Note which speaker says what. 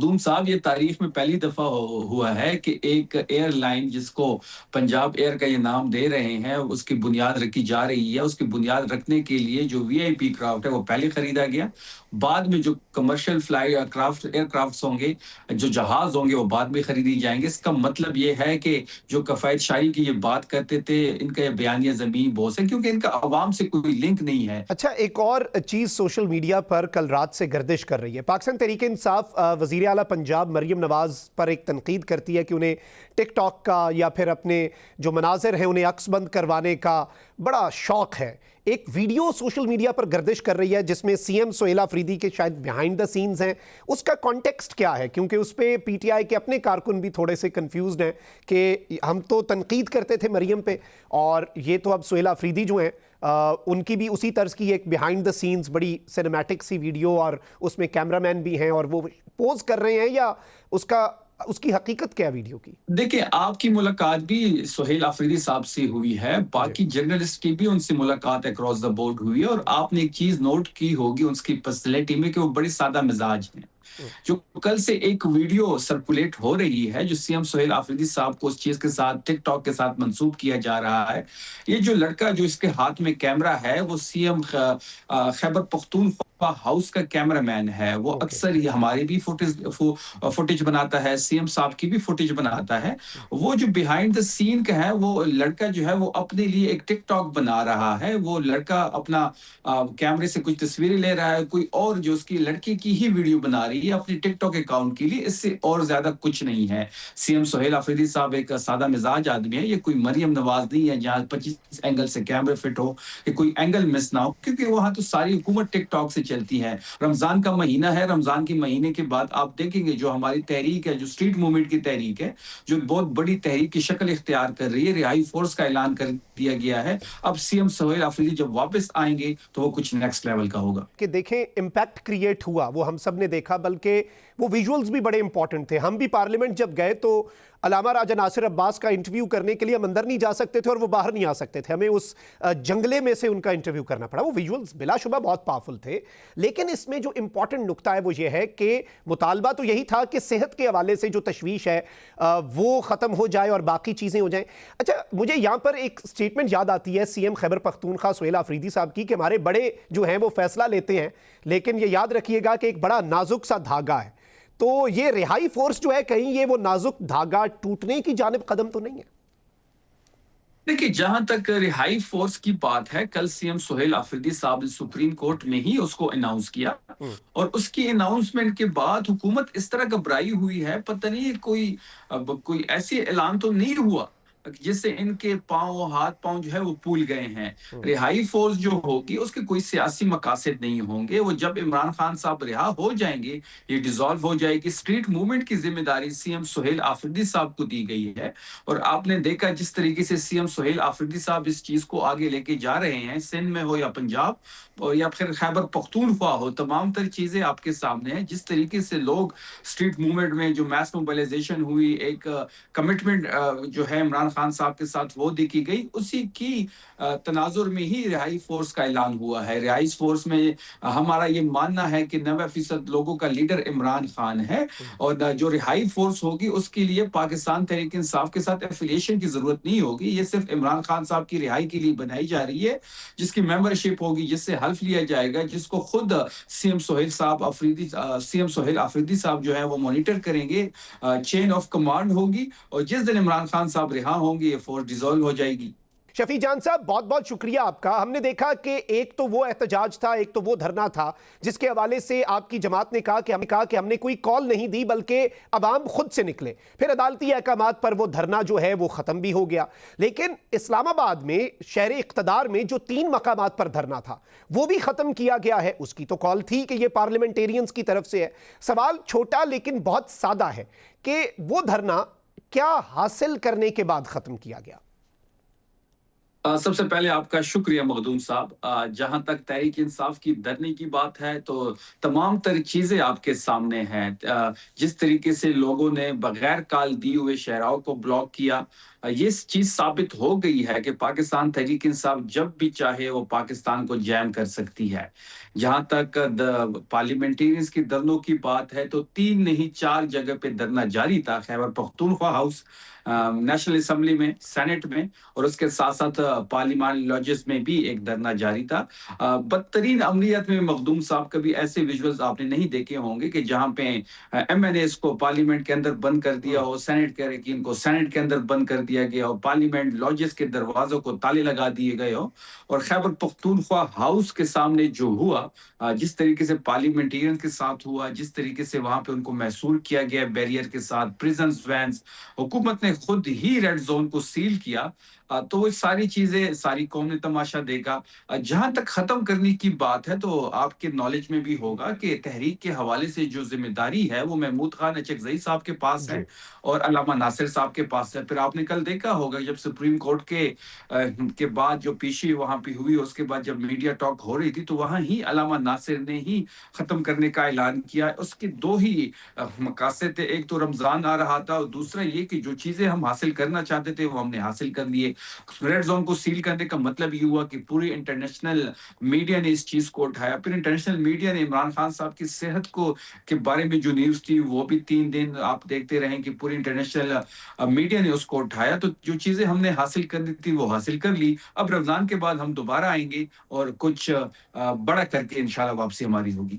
Speaker 1: مخدوم صاحب، یہ تاریخ میں پہلی دفعہ ہوا ہے کہ ایک ایئر لائن جس کو پنجاب ایئر کا یہ نام دے رہے ہیں، اس کی بنیاد رکھی جا رہی ہے. اس کی بنیاد رکھنے کے لیے جو وی آئی پی کرافٹ ہے وہ پہلے خریدا گیا. بعد میں جو commercial fly craft aircrafts ہوں گے، جو جہاز ہوں گے، وہ بعد میں خریدی جائیں گے. اس کا مطلب یہ ہے کہ جو کفایت شاہی کی یہ بات کرتے تھے، ان کا یہ بیانیہ زمین بوس ہے، کیونکہ ان کا عوام سے کوئی لنک نہیں ہے.
Speaker 2: اچھا، ایک اور چیز سوشل میڈیا پر کل رات سے گردش کر رہی ہے. پاکستان تحریک انصاف وزیر اعلیٰ پنجاب مریم نواز پر ایک تنقید کرتی ہے کہ انہیں ٹک ٹاک کا یا پھر اپنے جو مناظر ہیں انہیں عکس بند کروانے کا بڑا شوق ہے. ایک ویڈیو سوشل میڈیا پر گردش کر رہی ہے جس میں سی ایم سہیل آفریدی کے شاید بیہائنڈ دا سینز ہیں. اس کا کانٹیکسٹ کیا ہے؟ کیونکہ اس پہ پی ٹی آئی کے اپنے کارکن بھی تھوڑے سے کنفیوزڈ ہیں کہ ہم تو تنقید کرتے تھے مریم پہ، اور یہ تو اب سہیل آفریدی جو ہیں ان کی بھی اسی طرز کی ایک بیہائنڈ دا سینز بڑی سینیمیٹک سی ویڈیو، اور اس میں کیمرہ مین بھی ہیں اور وہ پوز کر رہے ہیں، یا اس کی حقیقت کیا ویڈیو کی؟
Speaker 1: دیکھیں، آپ کی ملاقات بھی سہیل آفریدی صاحب سے ہوئی ہے، باقی جرنلسٹ کی بھی ان سے ملاقات اکراس دا بورڈ ہوئی ہے، اور آپ نے ایک چیز نوٹ کی ہوگی ان کی پرسنالٹی میں کہ وہ بڑی سادہ مزاج ہیں. جو کل سے ایک ویڈیو سرکولیٹ ہو رہی ہے جو سی ایم سہیل آفریدی صاحب کو اس چیز کے ساتھ ٹک ٹاک کے ساتھ منسوب کیا جا رہا ہے، یہ جو لڑکا جو اس کے ہاتھ میں کیمرہ ہے وہ C M Khyber Pakhtunkhwa house کا کیمرہ مین ہے. وہ اکثر ہی ہماری بھی فوٹیج بناتا ہے، سی ایم صاحب کی بھی فوٹیج بناتا ہے. وہ جو بیہائنڈ دا سین کا ہے، وہ لڑکا جو ہے وہ اپنے لیے ایک ٹک ٹاک بنا رہا ہے. وہ لڑکا اپنا کیمرے سے کچھ تصویریں لے رہا ہے، کوئی اور جو اس کی لڑکی کی ہی ویڈیو بنا رہی ہے اپنی ٹک ٹاک اکاؤنٹ کے لیے. اس سے اور زیادہ کچھ نہیں ہے. سی ایم سہیل آفریدی صاحب ایک سادہ مزاج آدمی ہے. یہ کوئی مریم نواز نہیں ہے جہاں 25 اینگل سے کیمرے فٹ ہو کہ کوئی اینگل مس نہ ہو، کیونکہ وہاں تو ساری حکومت ٹک ٹاک سے چلتی ہے. رمضان کا مہینہ ہے، رمضان کے مہینے کے بعد آپ دیکھیں گے جو ہماری تحریک ہے، جو اسٹریٹ موومنٹ کی تحریک ہے، جو بہت بڑی تحریک کی شکل اختیار کر رہی ہے، رہائی فورس کا اعلان کر دیا گیا ہے. اب سی ایم سہیل آفریدی جب واپس آئیں گے تو وہ کچھ نیکسٹ لیول کا ہوگا.
Speaker 2: کہ دیکھیں امپیکٹ کریٹ ہوا، وہ ہم سب نے دیکھا، بلکہ وہ ویژولز بھی بڑے امپورٹنٹ تھے. ہم بھی پارلیمنٹ جب گئے تو علامہ راجہ ناصر عباس کا انٹرویو کرنے کے لیے ہم اندر نہیں جا سکتے تھے اور وہ باہر نہیں آ سکتے تھے، ہمیں اس جنگلے میں سے ان کا انٹرویو کرنا پڑا. وہ ویژولز بلا شبہ بہت پاورفل تھے، لیکن اس میں جو امپورٹنٹ نکتہ ہے وہ یہ ہے کہ مطالبہ تو یہی تھا کہ صحت کے حوالے سے جو تشویش ہے وہ ختم ہو جائے اور باقی چیزیں ہو جائیں. اچھا، مجھے یہاں پر ایک سٹیٹمنٹ یاد آتی ہے سی ایم خیبر پختونخوا سہیل آفریدی صاحب کی کہ ہمارے بڑے جو ہیں وہ فیصلہ لیتے ہیں، لیکن یہ یاد رکھیے گا کہ ایک بڑا نازک سا دھاگا ہے. تو یہ رہائی فورس جو ہے، کہیں یہ وہ نازک دھاگا ٹوٹنے کی جانب قدم تو نہیں ہے؟
Speaker 1: دیکھیں، جہاں تک رہائی فورس کی بات ہے، کل سی ایم سہیل آفریدی صاحب نے سپریم کورٹ میں ہی اس کو اناؤنس کیا، اور اس کی اناؤنسمنٹ کے بعد حکومت اس طرح گھبرائی ہوئی ہے. پتہ نہیں کوئی ایسی اعلان تو نہیں ہوا جس سے ان کے ہاتھ پاؤں جو ہے وہ پھول گئے ہیں. رہائی فورس جو ہوگی اس کے کوئی سیاسی مقاصد نہیں ہوں گے. وہ جب عمران خان صاحب رہا ہو جائیں گے، یہ ڈیزالو ہو جائے گی. اسٹریٹ موومنٹ کی ذمہ داری سی ایم سہیل آفریدی صاحب کو دی گئی ہے، اور آپ نے دیکھا جس طریقے سے سی ایم سہیل آفریدی صاحب اس چیز کو آگے لے کے جا رہے ہیں، سندھ میں ہو یا پنجاب اور یا پھر خیبر پختونخوا ہو، تمام تر چیزیں آپ کے سامنے ہیں. جس طریقے سے لوگ اسٹریٹ موومنٹ میں جو میس موبلائزیشن ہوئی، ایک کمٹمنٹ جو ہے عمران خان صاحب کے ساتھ وہ دیکھی گئی، اسی کی تناظر میں ہی رہائی فورس کا اعلان ہوا ہے. رہائی فورس میں ہمارا یہ ماننا ہے کہ 90% لوگوں کا لیڈر عمران خان ہے، اور جو رہائی فورس ہوگی اس کے لیے پاکستان تحریک انصاف کے ساتھ ایفیلیشن کی ضرورت نہیں ہوگی. یہ صرف عمران خان صاحب کی رہائی کے لیے بنائی جا رہی ہے، جس کی ممبرشپ ہوگی، جس سے حلف لیا جائے گا، جس کو خود سی ایم سہیل آفریدی صاحب جو ہے وہ مانیٹر کریں گے. چین آف کمانڈ ہوگی، اور جس دن عمران خان صاحب رہا ہوں گے یہ فورس ڈیزالو ہو جائے گی.
Speaker 2: شفیع جان صاحب، بہت بہت شکریہ آپ کا. ہم نے دیکھا کہ ایک تو وہ احتجاج تھا، ایک تو وہ دھرنا تھا جس کے حوالے سے آپ کی جماعت نے کہا کہ ہم نے کوئی کال نہیں دی بلکہ عوام خود سے نکلے. پھر عدالتی احکامات پر وہ دھرنا جو ہے وہ ختم بھی ہو گیا. لیکن اسلام آباد میں شہر اقتدار میں جو 3 مقامات پر دھرنا تھا وہ بھی ختم کیا گیا ہے. اس کی تو کال تھی کہ یہ پارلیمنٹیرینز کی طرف سے ہے. سوال چھوٹا لیکن بہت سادہ ہے کہ وہ دھرنا کیا حاصل کرنے کے بعد ختم کیا گیا؟
Speaker 1: سب سے پہلے آپ کا شکریہ مخدوم صاحب. جہاں تک تحریک انصاف کی دھرنے کی بات ہے تو تمام تر چیزیں آپ کے سامنے ہیں. جس طریقے سے لوگوں نے بغیر کال دی ہوئے شہراؤں کو بلاک کیا، یہ چیز ثابت ہو گئی ہے کہ پاکستان تحریک انصاف جب بھی چاہے وہ پاکستان کو جیم کر سکتی ہے۔ جہاں تک پارلیمنٹیرینز کی دھرنوں کی بات ہے تو 3 نہیں 4 جگہ پہ دھرنا جاری تھا، Khyber Pakhtunkhwa house, national assembly میں، سینٹ میں، اور اس کے ساتھ ساتھ پارلیمان لاجز میں بھی ایک دھرنا جاری تھا۔ بدترین امنیت میں مخدوم صاحب کبھی ایسے ویژولز آپ نے نہیں دیکھے ہوں گے کہ جہاں پہ ایم این ایز کو پارلیمنٹ کے اندر بند کر دیا ہو، سینٹ کے اراکین کو سینٹ کے اندر بند کر دیا گیا ہو، پارلیمنٹ لاجز کے دروازوں کو تالے لگا دیے گئے ہو، اور خیبر پختونخوا ہاؤس کے سامنے جو ہوا، جس طریقے سے پارلیمنٹیرین کے ساتھ ہوا، جس طریقے سے وہاں پہ ان کو محصور کیا گیا بیریئر کے ساتھ، پریزنز وینز، حکومت نے خود ہی ریڈ زون کو سیل کیا، تو وہ ساری چیزیں ساری قوم نے تماشا دیکھا۔ جہاں تک ختم کرنے کی بات ہے تو آپ کے نالج میں بھی ہوگا کہ تحریک کے حوالے سے جو ذمہ داری ہے وہ محمود خان اچکزئی صاحب کے پاس ہے
Speaker 2: جی
Speaker 1: اور علامہ ناصر صاحب کے پاس ہے۔ پھر آپ نے کل دیکھا ہوگا جب سپریم کورٹ کے بعد جو پیشی وہاں پہ ہوئی، اس کے بعد جب میڈیا ٹاک ہو رہی تھی تو وہاں ہی علامہ ناصر نے ہی ختم کرنے کا اعلان کیا۔ اس کے دو ہی مقاصد تھے، ایک تو رمضان آ رہا تھا اور دوسرا یہ کہ جو چیزیں ہم حاصل کرنا چاہتے تھے وہ ہم نے حاصل کر لیے۔ ریڈ زون کو سیل کرنے کا مطلب یہ ہوا کہ پوری انٹرنیشنل میڈیا نے اس چیز کو اٹھایا، پھر انٹرنیشنل میڈیا نے عمران خان صاحب کی صحت کو کے بارے میں جو نیوز تھی وہ بھی 3 دن آپ دیکھتے رہیں کہ پوری انٹرنیشنل میڈیا نے اس کو اٹھایا۔ تو جو چیزیں ہم نے حاصل کرنی تھی وہ حاصل کر لی۔ اب رمضان کے بعد ہم دوبارہ آئیں گے اور کچھ بڑا کر کے انشاءاللہ واپسی ہماری ہوگی۔